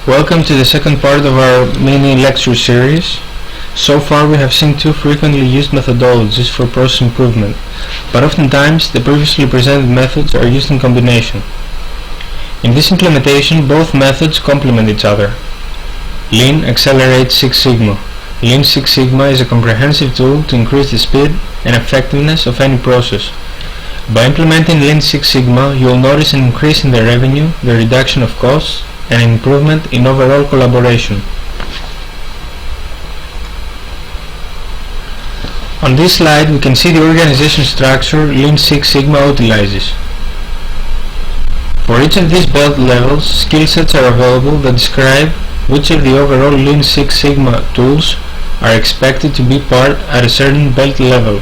Welcome to the second part of our mini lecture series. So far we have seen two frequently used methodologies for process improvement, but oftentimes the previously presented methods are used in combination. In this implementation, both methods complement each other. Lean accelerates Six Sigma. Lean Six Sigma is a comprehensive tool to increase the speed and effectiveness of any process. By implementing Lean Six Sigma, you will notice an increase in the revenue, the reduction of costs, and an improvement in overall collaboration. On this slide we can see the organization structure Lean Six Sigma utilizes. For each of these belt levels, skill sets are available that describe which of the overall Lean Six Sigma tools are expected to be part at a certain belt level.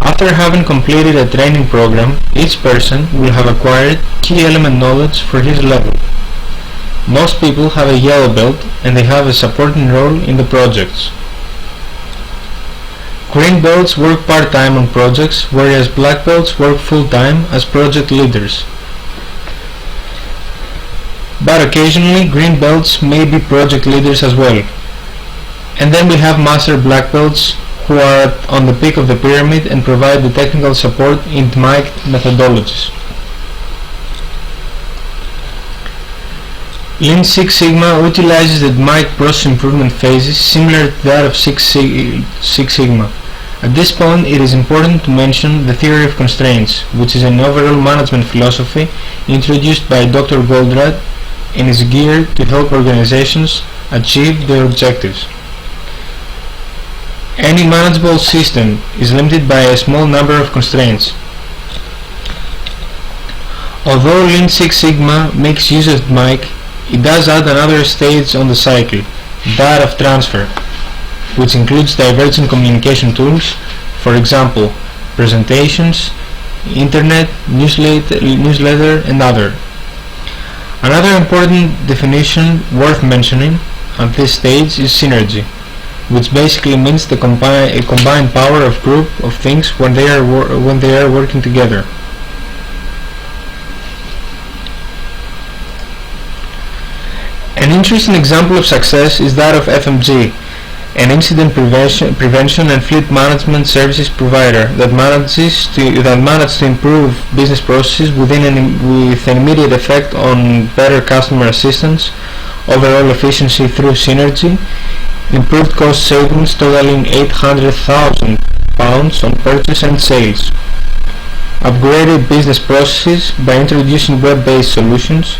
After having completed a training program, each person will have acquired key element knowledge for his level. Most people have a yellow belt and they have a supporting role in the projects. Green belts work part-time on projects, whereas black belts work full-time as project leaders. But occasionally green belts may be project leaders as well. And then we have master black belts who are on the peak of the pyramid and provide the technical support in MIC methodologies. Lean Six Sigma utilizes the MIC process improvement phases similar to that of Six Sigma. At this point it is important to mention the theory of constraints, which is an overall management philosophy introduced by Dr. Goldratt and is geared to help organizations achieve their objectives. Any manageable system is limited by a small number of constraints. Although Lean Six Sigma makes use of MIC, it does add another stage on the cycle, that of transfer, which includes divergent communication tools, for example, presentations, internet, newsletter, and other. Another important definition worth mentioning at this stage is synergy, which basically means the combined power of group of things when they are working together. An interesting example of success is that of FMG, an incident prevention and fleet management services provider that managed to improve business processes with an immediate effect on better customer assistance, overall efficiency through synergy, improved cost savings totaling £800,000 on purchase and sales, upgraded business processes by introducing web-based solutions,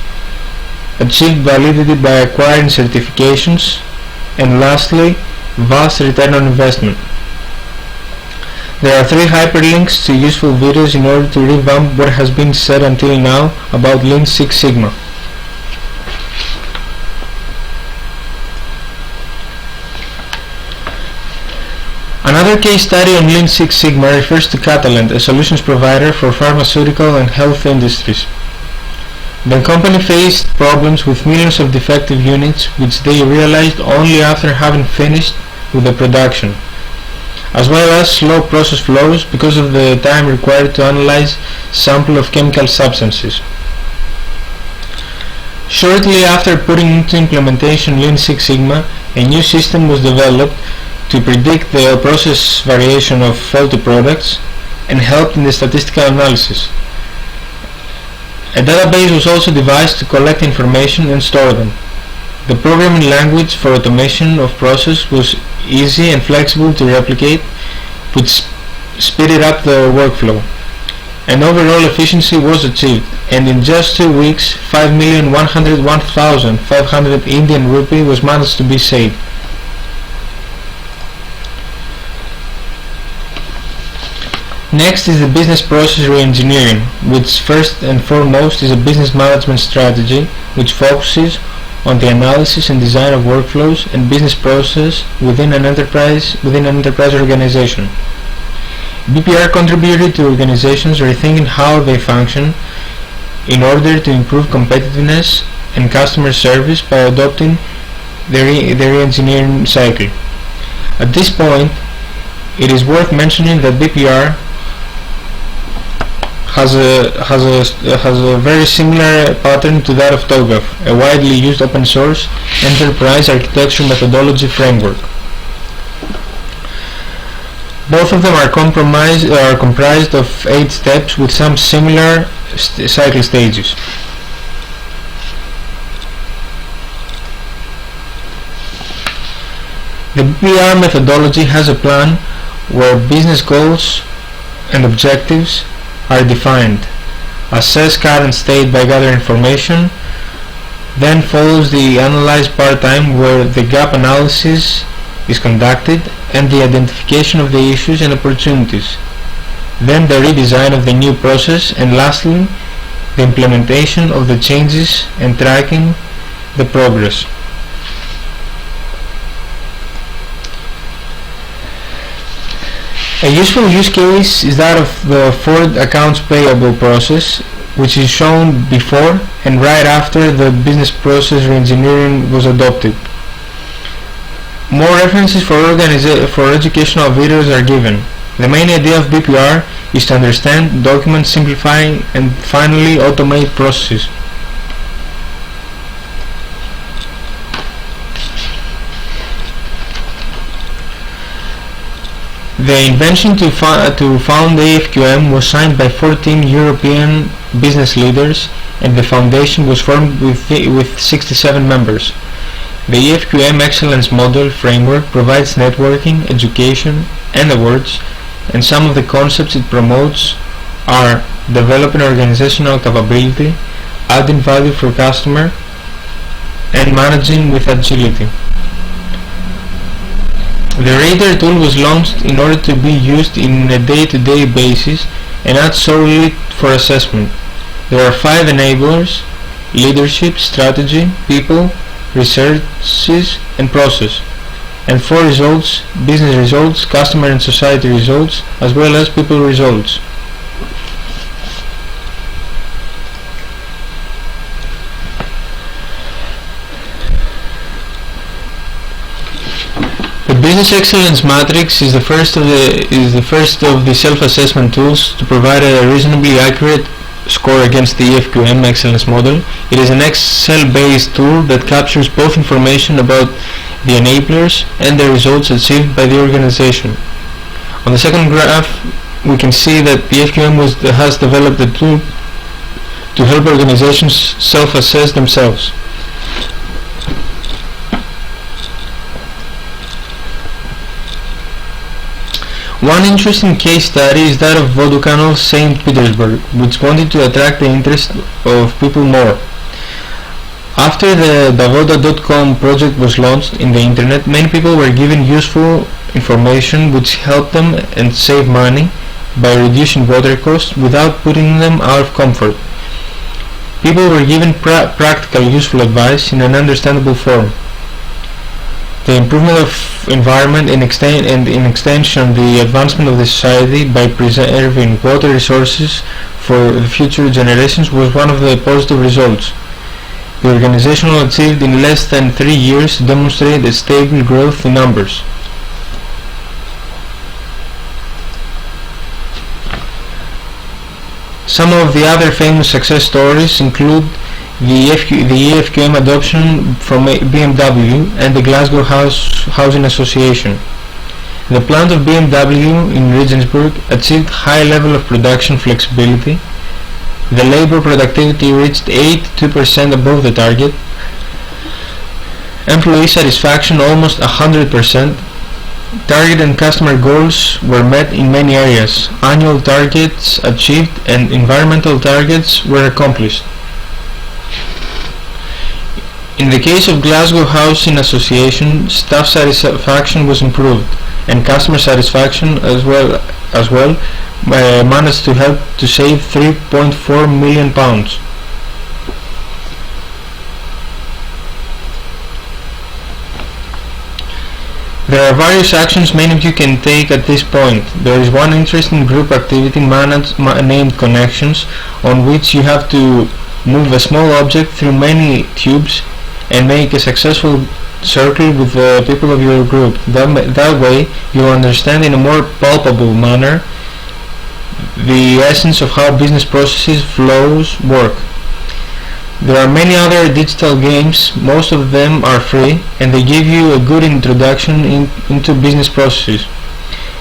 achieved validity by acquiring certifications, and lastly, vast return on investment. There are 3 hyperlinks to useful videos in order to revamp what has been said until now about Lean Six Sigma. Another case study on Lean Six Sigma refers to Catalent, a solutions provider for pharmaceutical and health industries. The company faced problems with millions of defective units which they realized only after having finished with the production, as well as slow process flows because of the time required to analyze sample of chemical substances. Shortly after putting into implementation Lean Six Sigma, a new system was developed to predict the process variation of faulty products and helped in the statistical analysis. A database was also devised to collect information and store them. The programming language for automation of process was easy and flexible to replicate, which speeded up the workflow. And overall efficiency was achieved, and in just 2 weeks 5,101,500 Indian rupee was managed to be saved. Next is the business process reengineering, which first and foremost is a business management strategy which focuses on the analysis and design of workflows and business process within an enterprise organization. BPR contributed to organizations rethinking how they function in order to improve competitiveness and customer service by adopting the reengineering cycle. At this point, it is worth mentioning that BPR has a very similar pattern to that of TOGAF, a widely used open source enterprise architecture methodology framework. Both of them are comprised of 8 steps with some similar cycle stages. The BPR methodology has a plan where business goals and objectives are defined, assess current state by gathering information, then follows the analyze part-time where the gap analysis is conducted and the identification of the issues and opportunities, then the redesign of the new process, and lastly the implementation of the changes and tracking the progress. A useful use case is that of the Ford accounts payable process, which is shown before and right after the business process reengineering was adopted. More references for educational videos are given. The main idea of BPR is to understand, document, simplify, and finally automate processes. The invention to found AFQM was signed by 14 European business leaders, and the foundation was formed with 67 members. The AFQM Excellence Model Framework provides networking, education, and awards, and some of the concepts it promotes are developing organizational capability, adding value for customer, and managing with agility. The Radar tool was launched in order to be used in a day-to-day basis and not solely for assessment. There are 5 enablers: leadership, strategy, people, researches, and process, and 4 results: business results, customer and society results, as well as people results. The Business Excellence Matrix is the first of the self-assessment tools to provide a reasonably accurate score against the EFQM Excellence Model. It is an Excel-based tool that captures both information about the enablers and the results achieved by the organization. On the second graph, we can see that the EFQM has developed a tool to help organizations self-assess themselves. One interesting case study is that of Vodokano St. Petersburg, which wanted to attract the interest of people more. After the Davoda.com project was launched in the internet, many people were given useful information which helped them and save money by reducing water costs without putting them out of comfort. People were given practical useful advice in an understandable form. The improvement of environment and in extension the advancement of the society by preserving water resources for the future generations was one of the positive results. The organization achieved in less than 3 years to demonstrate a stable growth in numbers. Some of the other famous success stories include the EFQM adoption from BMW and the Glasgow Housing Association. The plant of BMW in Regensburg achieved high level of production flexibility. The labor productivity reached 82% above the target. Employee satisfaction almost 100%. Target and customer goals were met in many areas. Annual targets achieved and environmental targets were accomplished. In the case of Glasgow Housing Association, staff satisfaction was improved, and customer satisfaction as well managed to help to save £3.4 million. There are various actions many of you can take at this point. There is one interesting group activity named Connections, on which you have to move a small object through many tubes and make a successful circle with the people of your group. That way you will understand in a more palpable manner the essence of how business processes, flows, work. There are many other digital games, most of them are free, and they give you a good introduction into business processes.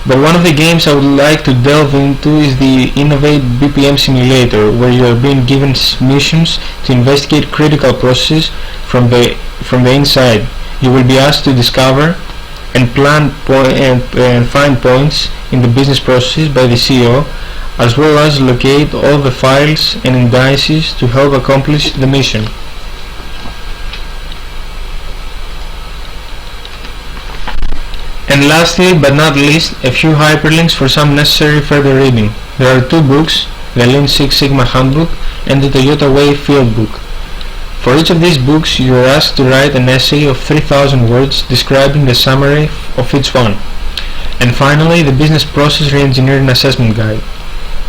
But one of the games I would like to delve into is the Innovate BPM Simulator, where you are being given missions to investigate critical processes from the inside. You will be asked to discover and and find points in the business processes by the CEO, as well as locate all the files and indices to help accomplish the mission. And lastly, but not least, a few hyperlinks for some necessary further reading. There are two books, the Lean Six Sigma Handbook and the Toyota Way Field Book. For each of these books, you are asked to write an essay of 3,000 words describing the summary of each one. And finally, the Business Process Reengineering Assessment Guide.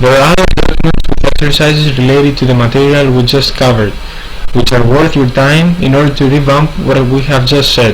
There are other documents with exercises related to the material we just covered, which are worth your time in order to revamp what we have just said.